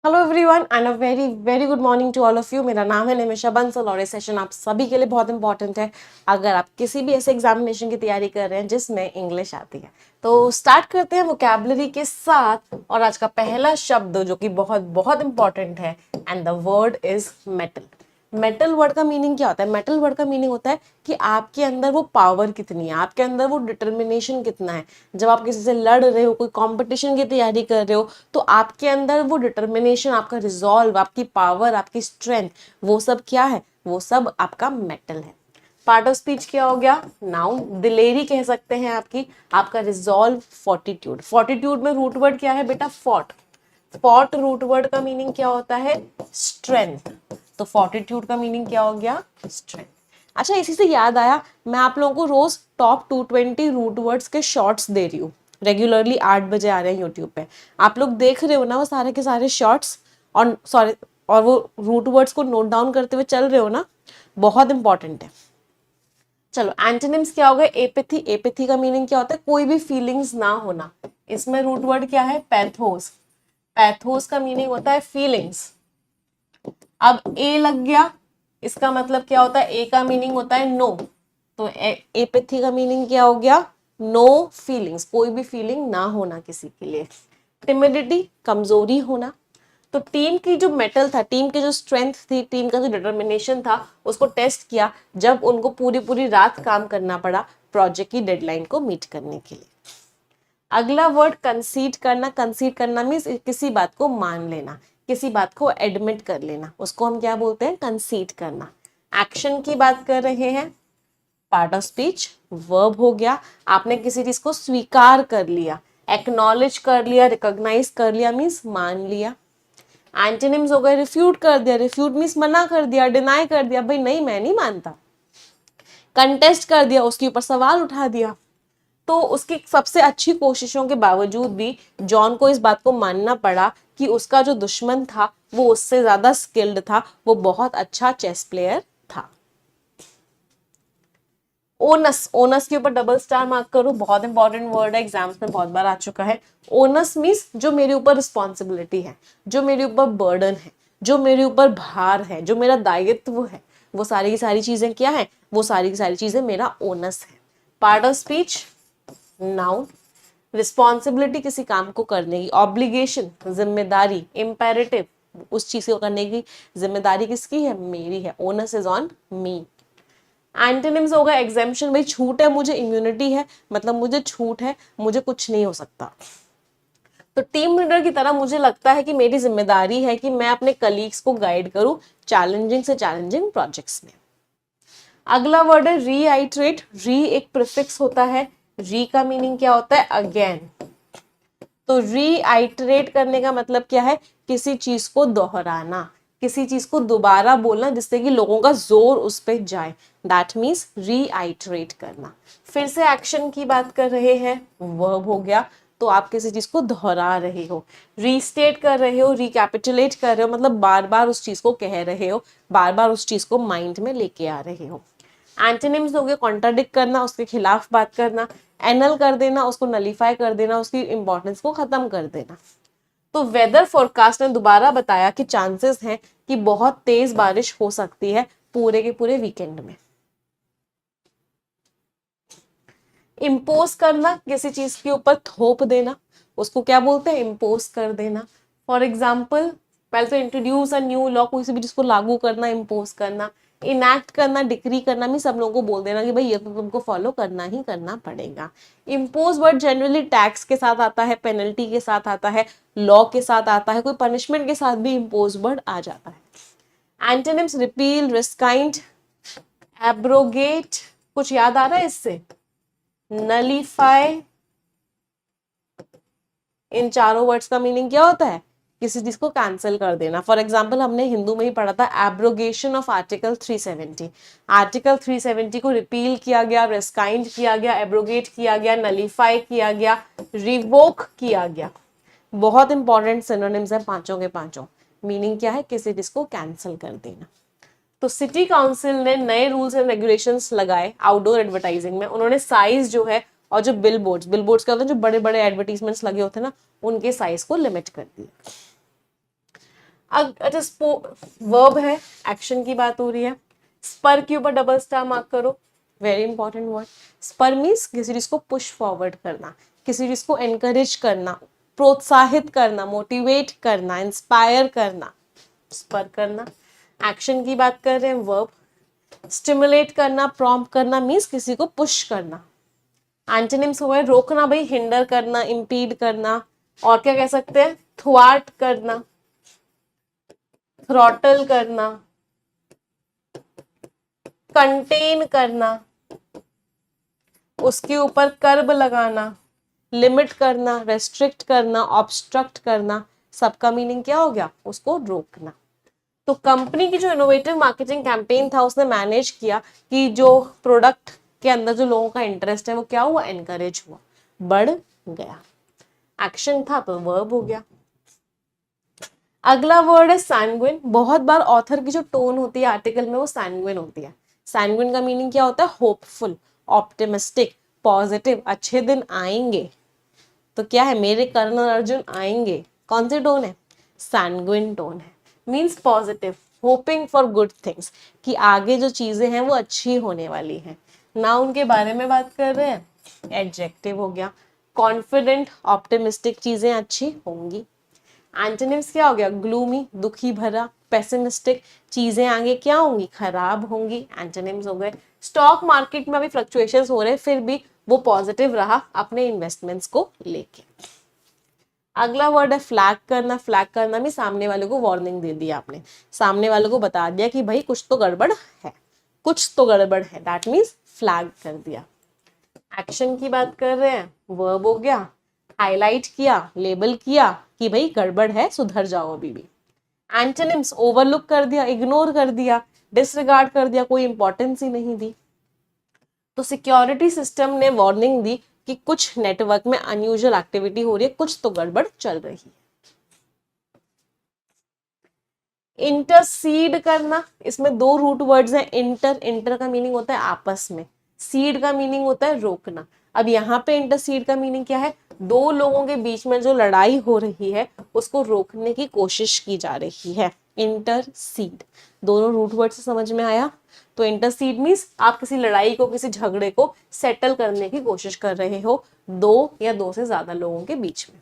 Hello everyone and a very very good morning to all of you. मेरा नाम है निमिषा बंसल और ये सेशन आप सभी के लिए बहुत इंपॉर्टेंट है अगर आप किसी भी ऐसे एग्जामिनेशन की तैयारी कर रहे हैं जिसमें इंग्लिश आती है। तो स्टार्ट करते हैं वोकैबुलरी के साथ और आज का पहला शब्द जो कि बहुत बहुत इंपॉर्टेंट है and the word is metal. Metal word का मीनिंग क्या होता है? मेटल वर्ड का मीनिंग होता है कि आपके अंदर वो पावर कितनी है, आपके अंदर वो डिटर्मिनेशन कितना है। जब आप किसी से लड़ रहे हो, कोई कंपटीशन की तैयारी कर रहे हो, तो आपके अंदर वो डिटर्मिनेशन, आपका रिजॉल्व, आपकी पावर, आपकी स्ट्रेंथ, वो सब क्या है? वो सब आपका मेटल है। पार्ट ऑफ स्पीच क्या हो गया? नाउन दिलेरी कह सकते हैं आपकी, आपका रिजॉल्व, फोर्टिट्यूड। फोर्टिट्यूड में रूट वर्ड क्या है बेटा? फॉर्ट। फॉर्ट रूट वर्ड का मीनिंग क्या होता है? स्ट्रेंथ। तो फोर्टिट्यूड का मीनिंग क्या हो गया? स्ट्रेंथ। अच्छा, इसी से याद आया, मैं आप लोगों को रोज टॉप 220 रूट वर्ड्स के शॉर्ट्स दे रही हूँ। रेगुलरली 8 बजे आ रहे हैं यूट्यूब पे। आप लोग देख रहे हो ना वो सारे के सारे शॉर्ट्स, और सॉरी, और वो रूट वर्ड्स को नोट डाउन करते हुए चल रहे हो ना? बहुत इंपॉर्टेंट है। चलो, एंटोनिम्स क्या हो गए? एपैथी। एपैथी का मीनिंग क्या होता है? कोई भी फीलिंग्स ना होना। इसमें रूट वर्ड क्या है? पैथोस। पैथोस का मीनिंग होता है फीलिंग्स। अब ए लग गया, इसका मतलब क्या होता है? ए का मीनिंग होता है नो। तो एपैथी का मीनिंग क्या हो गया? नो फीलिंग्स, कोई भी फीलिंग ना होना किसी के लिए। टिमिडिटी, कमजोरी होना। तो टीम की जो मेटल था, टीम की जो स्ट्रेंथ थी, टीम का जो डिटर्मिनेशन था, उसको टेस्ट किया जब उनको पूरी पूरी रात काम करना पड़ा प्रोजेक्ट की डेडलाइन को मीट करने के लिए। अगला वर्ड कंसीड करना। कंसीड करना मीन्स किसी बात को मान लेना, किसी बात को एडमिट कर लेना, उसको हम क्या बोलते हैं? कंसीड करना। एक्शन की बात कर रहे हैं, पार्ट ऑफ स्पीच वर्ब हो गया। आपने किसी चीज को स्वीकार कर लिया, एक्नॉलेज कर लिया, रिकॉग्नाइज कर लिया मीन्स मान लिया। एंटोनिम्स हो गए, रिफ्यूट कर दिया। रिफ्यूट मीन्स मना कर दिया, डिनाई कर दिया, भाई नहीं मैं नहीं मानता। कंटेस्ट कर दिया, उसके ऊपर सवाल उठा दिया। तो उसकी सबसे अच्छी कोशिशों के बावजूद भी जॉन को इस बात को मानना पड़ा कि उसका जो दुश्मन था वो उससे ज्यादा स्किल्ड था, वो बहुत अच्छा चेस प्लेयर था। ओनस। ओनस के ऊपर डबल स्टार मार्क करो, बहुत इंपॉर्टेंट वर्ड है, एग्जाम्स में बहुत बार आ चुका है। ओनस मीन्स जो मेरे ऊपर रिस्पॉन्सिबिलिटी है, जो मेरे ऊपर बर्डन है, जो मेरे ऊपर भार है, जो मेरा दायित्व है, वो सारी की सारी चीजें क्या है? वो सारी की सारी चीजें मेरा ओनस है। Part of speech noun. Responsibility किसी काम को करने की, ऑब्लिगेशन जिम्मेदारी, इम्पेरेटिव उस चीज को करने की जिम्मेदारी किसकी है? मेरी है। Onus is on me. Antonyms होगा एग्जेम्पशन, भाई छूट है मुझे, इम्यूनिटी है मतलब मुझे छूट है, मुझे कुछ नहीं हो सकता। तो टीम लीडर की तरह मुझे लगता है कि मेरी जिम्मेदारी है कि मैं अपने कलीग्स को गाइड करूं चैलेंजिंग से चैलेंजिंग प्रोजेक्ट्स में। अगला वर्ड है रीआइट्रेट। री एक प्रीफिक्स होता है। री का मीनिंग क्या होता है? अगेन। तो रीआइटरेट करने का मतलब क्या है? किसी चीज को दोहराना, किसी चीज को दोबारा बोलना जिससे कि लोगों का जोर उस पर जाए, दैट मीन्स रीआइटरेट करना। फिर से एक्शन की बात कर रहे हैं, वर्ब हो गया। तो आप किसी चीज को दोहरा रहे हो, रीस्टेट कर रहे हो, रिकैपिटुलेट कर रहे हो, मतलब बार बार उस चीज को कह रहे हो, बार बार उस चीज को माइंड में लेके आ रहे हो। एंटोनिम्स हो गए कॉन्ट्राडिक्ट करना, उसके खिलाफ बात करना, एनल कर देना, उसको नलीफाई कर देना, उसकी इंपॉर्टेंस को खत्म कर देना। तो वेदर फोरकास्ट ने दोबारा बताया कि चांसेस हैं कि बहुत तेज बारिश हो सकती है पूरे के पूरे वीकेंड में। इम्पोज करना, किसी चीज के ऊपर थोप देना, उसको क्या बोलते हैं? इम्पोज कर देना। फॉर एग्जाम्पल, पहले तो इंट्रोड्यूस अ न्यू लॉ, किसी भी चीज को लागू करना, इम्पोज करना। इनैक्ट करना, डिक्री करना भी सब लोगों को बोल देना कि भाई ये तो तुमको फॉलो करना ही करना पड़ेगा। इम्पोज वर्ड जनरली टैक्स के साथ आता है, पेनल्टी के साथ आता है, लॉ के साथ आता है, कोई पनिशमेंट के साथ भी इम्पोज वर्ड आ जाता है। Antonyms repeal, rescind, abrogate. कुछ याद आ रहा है इससे? नलीफाई। इन चारों वर्ड्स का मीनिंग क्या होता है? किसी चीज को कैंसिल कर देना। फॉर एग्जाम्पल, हमने हिंदू में ही पढ़ा था एब्रोगेशन ऑफ आर्टिकल 370। आर्टिकल 370 को रिपील किया गया, रेस्काइंड किया गया, एब्रोगेट किया गया, नलीफाई किया गया, रिवोक किया गया। बहुत इंपॉर्टेंट सिनोनिम्स है पांचों के पांचों। मीनिंग क्या है? किसी चीज को कैंसिल कर देना। तो सिटी काउंसिल ने नए रूल्स एंड रेगुलेशंस लगाए आउटडोर एडवर्टाइजिंग में। उन्होंने साइज जो है, और जो बिलबोर्ड्स क्या होते हैं, जो बड़े बड़े एडवर्टीजमेंट्स लगे होते हैं ना, उनके साइज को लिमिट कर दिया। अच्छा वर्ब है, एक्शन की बात हो रही है, स्पर के ऊपर डबल स्टार मार्क करो, very important word. Spur means किसी चीज को पुश फॉरवर्ड करना, किसी चीज को एनकरेज करना, प्रोत्साहित करना, मोटिवेट करना, इंस्पायर करना, स्पर करना। एक्शन की बात कर रहे हैं, वर्ब। स्टिमुलेट करना, प्रॉम्प्ट करना मीन्स किसी को पुश करना। एंटोनिम्स हुए रोकना भाई, हिंडर करना, इम्पीड करना, और क्या कह सकते हैं, थ्वार्ट करना, थ्रॉटल करना, कंटेन करना, उसके ऊपर कर्ब लगाना, लिमिट करना, रेस्ट्रिक्ट करना, ऑब्स्ट्रक्ट करना, सबका मीनिंग क्या हो गया, उसको रोकना। तो कंपनी की जो इनोवेटिव मार्केटिंग कैंपेन था उसने मैनेज किया कि जो प्रोडक्ट के अंदर जो लोगों का इंटरेस्ट है वो क्या हुआ, एनकरेज हुआ, बढ़ गया। एक्शन था तो वर्ब हो गया। अगला वर्ड है सैंग्विन। बहुत बार ऑथर की जो टोन होती है आर्टिकल में वो सैंग्विन होती है। सैंग्विन का मीनिंग क्या होता है, होपफुल, ऑप्टिमिस्टिक, पॉजिटिव, अच्छे दिन आएंगे। तो क्या है, मेरे कर्ण और अर्जुन आएंगे, कौन सी टोन है, सैंग्विन टोन है। Means positive, hoping for good things, कि आगे जो चीजें हैं वो अच्छी होने वाली हैं। ना उनके बारे में बात कर रहे हैं, एडजेक्टिव हो गया। कॉन्फिडेंट, ऑप्टिमिस्टिक, चीजें अच्छी होंगी। एंटोनिम्स क्या हो गया, ग्लूमी, दुखी भरा, पेसिमिस्टिक, चीजें आगे क्या होंगी, खराब होंगी, एंटोनिम्स हो गए। स्टॉक मार्केट में अभी फ्लक्चुएशंस हो रहे हैं, फिर भी वो पॉजिटिव रहा अपने इन्वेस्टमेंट्स को लेके। अगला वर्ड है फ्लैग करना। फ्लैग करना भी सामने वाले को वार्निंग दे दिया आपने, सामने वाले को बता दिया कि भाई कुछ तो गड़बड़ है, कुछ तो गड़बड़ है, दैट मीन्स फ्लैग कर दिया। एक्शन की बात कर रहे हैं, वर्ब हो गया, हाईलाइट किया, लेबल किया कि भाई गड़बड़ है, सुधर जाओ अभी भी। एंटोनिम्स, ओवरलुक कर दिया, इग्नोर कर दिया, डिसरिगार्ड कर दिया, कोई इंपॉर्टेंस ही नहीं दी। तो सिक्योरिटी सिस्टम ने वार्निंग दी कि कुछ नेटवर्क में अनयूजुअल एक्टिविटी हो रही है, कुछ तो गड़बड़ चल रही है। इंटरसीड करना, इसमें दो रूट वर्ड्स हैं। इंटर का मीनिंग होता है आपस में, सीड का मीनिंग होता है रोकना। अब यहाँ पे इंटरसीड का मीनिंग क्या है, दो लोगों के बीच में जो लड़ाई हो रही है उसको रोकने की कोशिश की जा रही है, इंटरसीड। दोनों रूट वर्ड से समझ में आया। तो इंटरसीड मीन्स आप किसी लड़ाई को, किसी झगड़े को सेटल करने की कोशिश कर रहे हो दो या दो से ज्यादा लोगों के बीच में।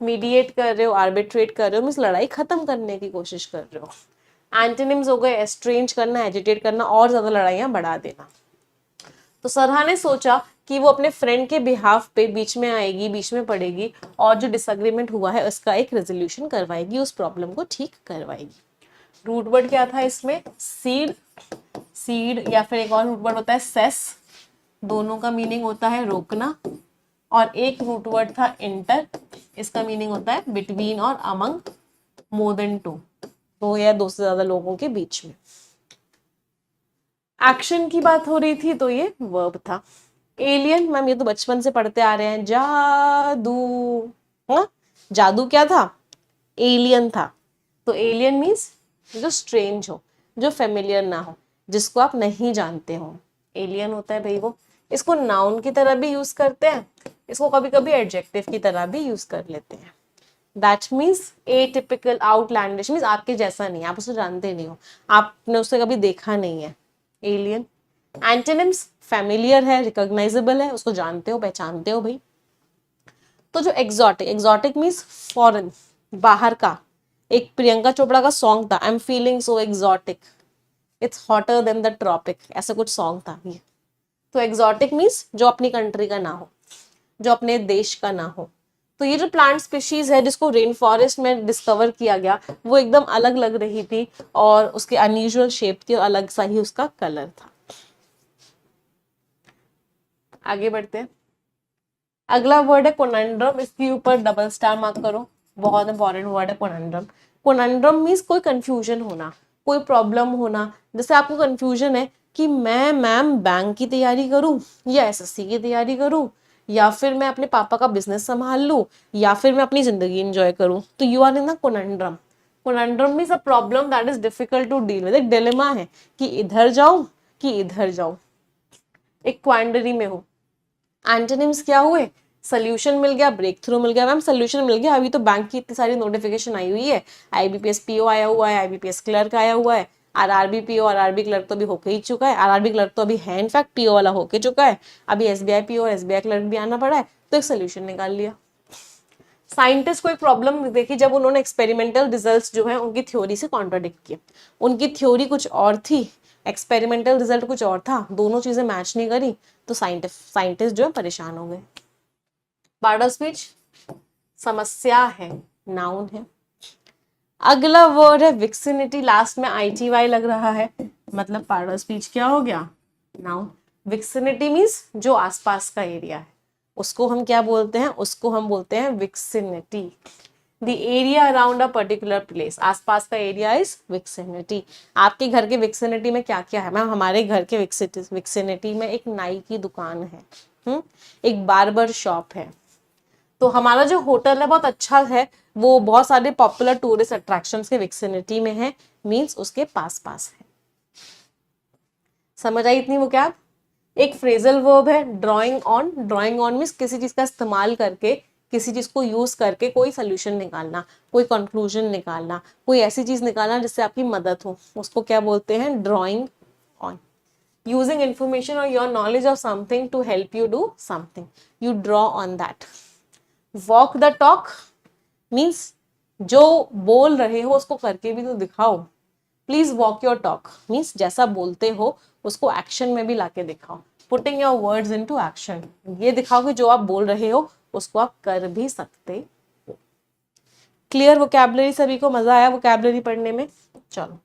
मीडिएट कर रहे हो, आर्बिट्रेट कर रहे हो, मीन्स लड़ाई खत्म करने की कोशिश कर रहे हो। एंटोनिम्स हो गए एस्ट्रेंज करना, एजिटेट करना, और ज्यादा लड़ाइयां बढ़ा देना। तो सरहा ने सोचा कि वो अपने फ्रेंड के बिहाफ पे बीच में आएगी, बीच में पड़ेगी, और जो डिसएग्रीमेंट हुआ है उसका एक रेजोल्यूशन करवाएगी, उस प्रॉब्लम को ठीक करवाएगी। रूट वर्ड क्या था इसमें, सीड, सीड, या फिर एक और रूट वर्ड होता है सेस, दोनों का मीनिंग होता है रोकना। और एक रूट वर्ड था इंटर, इसका मीनिंग होता है बिटवीन और अमंग मोर देन टू, दो या दो से ज्यादा लोगों के बीच में। एक्शन की बात हो रही थी तो ये वर्ब था। एलियन, मैम ये तो बचपन से पढ़ते आ रहे हैं, जादू। हाँ, जादू क्या था, एलियन था। तो एलियन मीन्स जो स्ट्रेंज हो, जो फेमिलियर ना हो, जिसको आप नहीं जानते हो, एलियन होता है भाई वो। इसको नाउन की तरह भी यूज करते हैं, इसको कभी कभी एडजेक्टिव की तरह भी यूज कर लेते हैं। That means atypical, outlandish, means आपके जैसा नहीं, आप उसे जानते नहीं हो, आपने उसे कभी देखा नहीं है, एलियन। एंटोनिम्स, फेमिलियर है, रिकॉग्नाइजेबल है, उसको जानते हो, पहचानते हो भाई। तो जो एग्जॉटिक, एग्जॉटिक मीन्स फॉरेन, बाहर का। एक प्रियंका चोपड़ा का सॉन्ग था, I am feeling so exotic, it's hotter than the tropic, ऐसा कुछ सॉन्ग था ये। तो एग्जॉटिक मीन्स जो अपनी कंट्री का ना हो, जो अपने देश का ना हो। तो ये जो प्लांट स्पीशीज है जिसको रेन फॉरेस्ट में डिस्कवर किया गया, वो एकदम अलग लग रही थी, और उसके अनयूजुअल शेप थी, और अलग सा ही उसका कलर था। आगे बढ़ते हैं। अगला वर्ड है कोनंड्रम, इसके ऊपर डबल स्टार मार्क करो, बहुत इंपॉर्टेंट वर्ड है कोनंड्रम। कोनंड्रम मीन्स कोई कंफ्यूजन होना, कोई प्रॉब्लम होना। जैसे आपको कंफ्यूजन है कि मैं मैम बैंक की तैयारी करूं, या एसएससी की तैयारी करूं, या फिर मैं अपने पापा का बिजनेस संभाल लूं, या फिर मैं अपनी जिंदगी एंजॉय करूं, तो you are in a conundrum. Conundrum means a problem that is difficult to deal with, एक डिलेमा है कि इधर जाऊं कि इधर जाऊं, एक क्वांडरी में हो। एंटोनिम्स क्या हुए, सोल्यूशन मिल गया, ब्रेक थ्रू मिल गया। मैम सोल्यूशन मिल गया, अभी तो बैंक की इतनी सारी नोटिफिकेशन आई हुई है, आईबीपीएस पीओ आया हुआ है, आईबीपीएस क्लर्क आया हुआ है, आरआरबी पीओ, आरआरबी क्लर्क तो अभी होके ही चुका है, आरआरबी क्लर्क तो अभी है इनफैक्ट, पीओ वाला होके चुका है, अभी एसबीआई पीओ और एसबीआई क्लर्क भी आना पड़ा है, तो एक सोल्यूशन निकाल लिया। साइंटिस्ट को एक प्रॉब्लम देखी जब उन्होंने एक्सपेरिमेंटल रिजल्ट्स जो है उनकी थ्योरी से कॉन्ट्राडिक्ट किए। उनकी थ्योरी कुछ और थी, एक्सपेरिमेंटल रिजल्ट कुछ और था, दोनों चीजें मैच नहीं करी, तो साइंटिस्ट जो है परेशान हो गए। पार्ट ऑफ स्पीच समस्या है, नाउन है। अगला वर्ड है विक्सिनिटी, लास्ट में ITY लग रहा है, मतलब पार्ट ऑफ स्पीच क्या हो गया, नाउन। विक्सिनिटी मीन्स जो आसपास का एरिया है, उसको हम क्या बोलते हैं, उसको हम बोलते हैं vicinity. The area around a particular place, आसपास का एरिया इज विक्सिनिटी। आपके घर के विक्सिनिटी में क्या क्या है मैम? हमारे घर के विक्सिनिटी में एक नाई की दुकान है, एक बार्बर शॉप है, तो हमारा जो होटल है बहुत अच्छा है, वो बहुत सारे पॉपुलर टूरिस्ट अट्रैक्शंस के विक्सिनिटी में है, मींस उसके पास पास है। समझ आई इतनी वो क्या? एक फ्रेजल वर्ब है drawing on. Drawing on means किसी चीज का इस्तेमाल करके, किसी चीज को यूज करके कोई सोल्यूशन निकालना, कोई कंक्लूजन निकालना, कोई ऐसी चीज निकालना जिससे आपकी मदद हो, उसको क्या बोलते हैं, drawing on. Using information or your knowledge of something to help you do something, you draw on that. Walk the talk means जो बोल रहे हो उसको करके भी तो दिखाओ। Please walk your talk means जैसा बोलते हो उसको एक्शन में भी लाके दिखाओ। Putting your words into action, ये दिखाओ कि जो आप बोल रहे हो उसको आप कर भी सकते हो। Clear vocabulary? सभी को मजा आया वोकैबुलरी पढ़ने में? चलो